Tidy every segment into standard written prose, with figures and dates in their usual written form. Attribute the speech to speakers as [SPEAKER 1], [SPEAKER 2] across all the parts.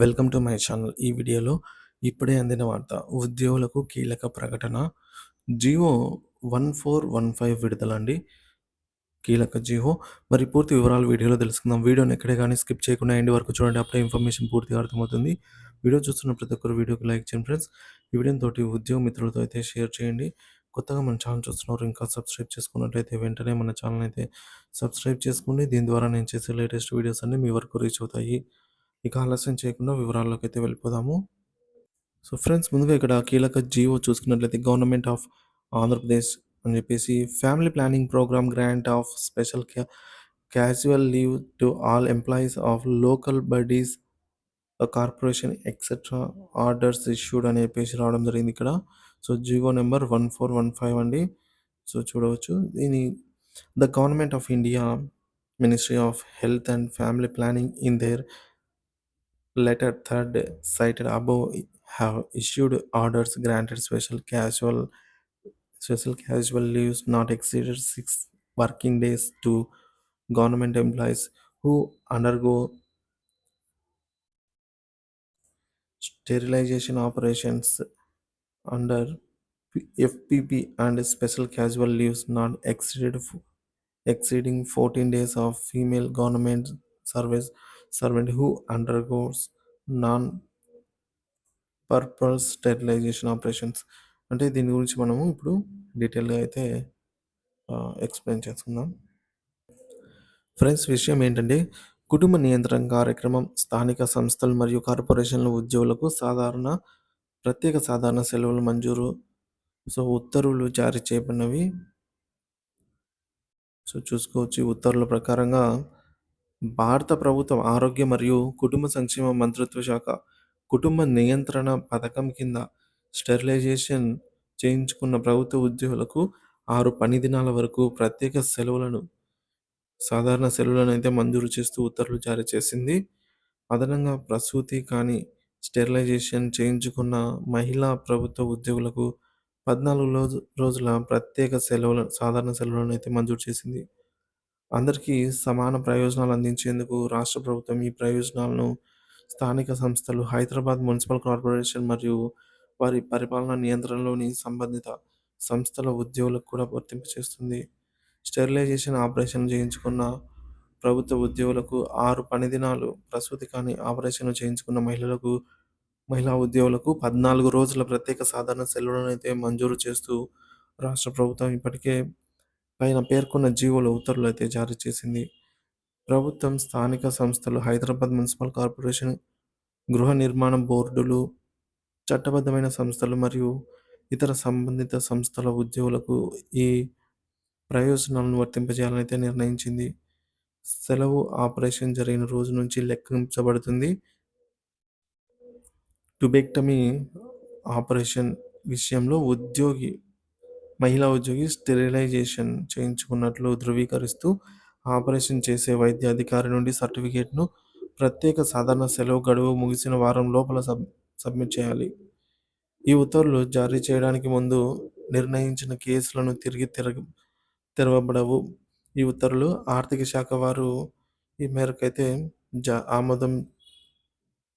[SPEAKER 1] Welcome to my channel. ఈ వీడియోలో ఇప్పుడే అందిన వార్త. ఉద్యోగులకు కీలక ప్రకటన. జియో 1415 విడుదల అండి. కీలక జియో. మరి పూర్తి వివరాలు వీడియోలో తెలుసుకుందాం. వీడియోని ఎక్కడే గాని స్కిప్ చేయకుండా ఎండ్ వరకు చూడండి. అప్పుడే ఇన్ఫర్మేషన్ పూర్తిగా అర్థమవుతుంది. వీడియో చూస్తున్న ప్రతి ఒక్కరు వీడియోకి లైక్ చేయండి ఫ్రెండ్స్. ఈ వీడియోని తోటి ఉద్యోగ మిత్రులతో అయితే షేర్ చేయండి. కొత్తగా మన ఛానల్ చూస్తున్నారు ఇంకా సబ్స్క్రైబ్ చేసుకున్నట్లయితే వెంటనే మన ఛానల్ అయితే సబ్స్క్రైబ్ చేసుకోండి. దీని ద్వారా నేను చేసే లేటెస్ట్ వీడియోస్ అన్నీ మీ వరకు రీచ్ అవుతాయి. ఇక ఆలస్యం చేయకుండా వివరాల్లోకైతే వెళ్ళిపోదాము. సో ఫ్రెండ్స్, ముందుగా ఇక్కడ కీలక జియో చూసుకున్నట్లయితే గవర్నమెంట్ ఆఫ్ ఆంధ్రప్రదేశ్ అని చెప్పేసి family planning programme grant of special casual leave to all employees of local bodies corporation etcetera orders issued అని చెప్పేసి రావడం జరిగింది ఇక్కడ. సో జియో నెంబర్ 1415 అండి. సో చూడవచ్చు దీని the government of India ministry of health and family planning in there letter third cited above have issued orders granted special casual leaves not exceeded 6 working days to government employees who undergo sterilization operations under FPP and special casual leaves not exceeding 14 days of female government service servant who undergoes non purpose sterilisation operations. అంటే దీని గురించి మనము ఇప్పుడు డీటెయిల్గా అయితే explain చేసుకుందాం. Friends, విషయం ఏంటంటే కుటుంబ నియంత్రణ కార్యక్రమం స్థానిక సంస్థలు మరియు కార్పొరేషన్ల ఉద్యోగులకు ప్రత్యేక సాధారణ సెలవులు మంజూరు. సో ఉత్తర్వులు జారీ చేయబడినవి. సో చూసుకోవచ్చు. ఈ ఉత్తర్వుల ప్రకారంగా భారత ప్రభుత్వం ఆరోగ్య మరియు కుటుంబ సంక్షేమ మంత్రిత్వ శాఖ కుటుంబ నియంత్రణ పథకం కింద స్టెరిలైజేషన్ చేయించుకున్న ప్రభుత్వ ఉద్యోగులకు 6 పని దినాల వరకు ప్రత్యేక సాధారణ సెలవులను అయితే మంజూరు చేస్తూ ఉత్తర్వులు జారీ చేసింది. అదనంగా ప్రసూతి కానీ స్టెరిలైజేషన్ చేయించుకున్న మహిళా ప్రభుత్వ ఉద్యోగులకు 14 రోజుల ప్రత్యేక సాధారణ సెలవులను అయితే మంజూరు చేసింది. అందరికీ సమాన ప్రయోజనాలు అందించేందుకు రాష్ట్ర ప్రభుత్వం ఈ ప్రయోజనాలను స్థానిక సంస్థలు, హైదరాబాద్ మున్సిపల్ కార్పొరేషన్ మరియు వారి పరిపాలనా నియంత్రణలోని సంబంధిత సంస్థల ఉద్యోగులకు కూడా వర్తింపచేస్తుంది. స్టెరిలైజేషన్ ఆపరేషన్ చేయించుకున్న ప్రభుత్వ ఉద్యోగులకు 6 పని దినాలు, ప్రసూతి కానీ ఆపరేషన్ చేయించుకున్న మహిళా ఉద్యోగులకు 14 రోజుల ప్రత్యేక సాధారణ సెలవులను అయితే మంజూరు చేస్తూ రాష్ట్ర ప్రభుత్వం ఇప్పటికే పైన పేర్కొన్న జీవోలో ఉత్తర్వులు అయితే జారీ చేసింది. ప్రభుత్వం, స్థానిక సంస్థలు, హైదరాబాద్ మున్సిపల్ కార్పొరేషన్, గృహ నిర్మాణ బోర్డులు, చట్టబద్ధమైన సంస్థలు మరియు ఇతర సంబంధిత సంస్థల ఉద్యోగులకు ఈ ప్రయోజనాలను వర్తింపజేయాలని అయితే నిర్ణయించింది. సెలవు ఆపరేషన్ జరిగిన రోజు నుంచి లెక్కించబడుతుంది. ట్యూబెక్టమీ ఆపరేషన్ విషయంలో మహిళా ఉద్యోగి స్టెరిలైజేషన్ చేయించుకున్నట్లు ధృవీకరిస్తూ ఆపరేషన్ చేసే వైద్య అధికారి నుండి సర్టిఫికేట్ను ప్రత్యేక సాధారణ సెలవు గడువు ముగిసిన వారం లోపల సబ్మిట్ చేయాలి. ఈ ఉత్తర్వులు జారీ చేయడానికి ముందు నిర్ణయించిన కేసులను తిరిగి తెరవబడవు. ఈ ఉత్తర్వులు ఆర్థిక శాఖ వారు ఈ మేరకైతే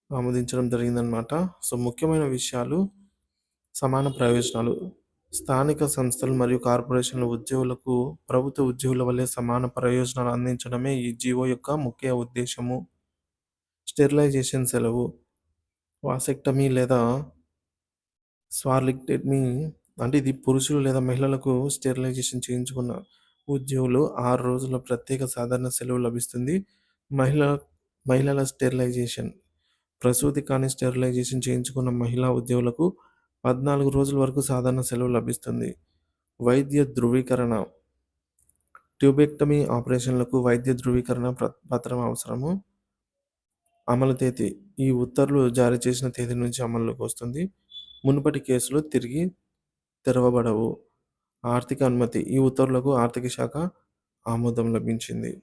[SPEAKER 1] ఆమోదించడం జరిగిందనమాట. సో ముఖ్యమైన విషయాలు: సమాన ప్రయోజనాలు. స్థానిక సంస్థలు మరియు కార్పొరేషన్ల ఉద్యోగులకు ప్రభుత్వ ఉద్యోగుల వల్లే సమాన ప్రయోజనాలు అందించడమే ఈ జీవో యొక్క ముఖ్య ఉద్దేశము. స్టెరిలైజేషన్ సెలవు, వాసెక్టమీ లేదా స్వార్లిక్టమీ అంటే ఇది పురుషులు లేదా మహిళలకు స్టెరిలైజేషన్ చేయించుకున్న ఉద్యోగులు 6 రోజుల ప్రత్యేక సాధారణ సెలవు లభిస్తుంది. మహిళల స్టెరిలైజేషన్, ప్రసూతి కానీ స్టెరిలైజేషన్ చేయించుకున్న మహిళా ఉద్యోగులకు 14 రోజుల వరకు సాధారణ సెలవు లభిస్తుంది. వైద్య ధృవీకరణ, ట్యూబెక్టమీ ఆపరేషన్లకు వైద్య ధృవీకరణ పత్రం అవసరము. అమలు తేదీ: ఈ ఉత్తర్వులు జారీ చేసిన తేదీ నుంచి అమల్లోకి వస్తుంది. మునుపటి కేసులు తిరిగి తెరవబడవు. ఆర్థిక అనుమతి: ఈ ఉత్తర్వులకు ఆర్థిక శాఖ ఆమోదం లభించింది.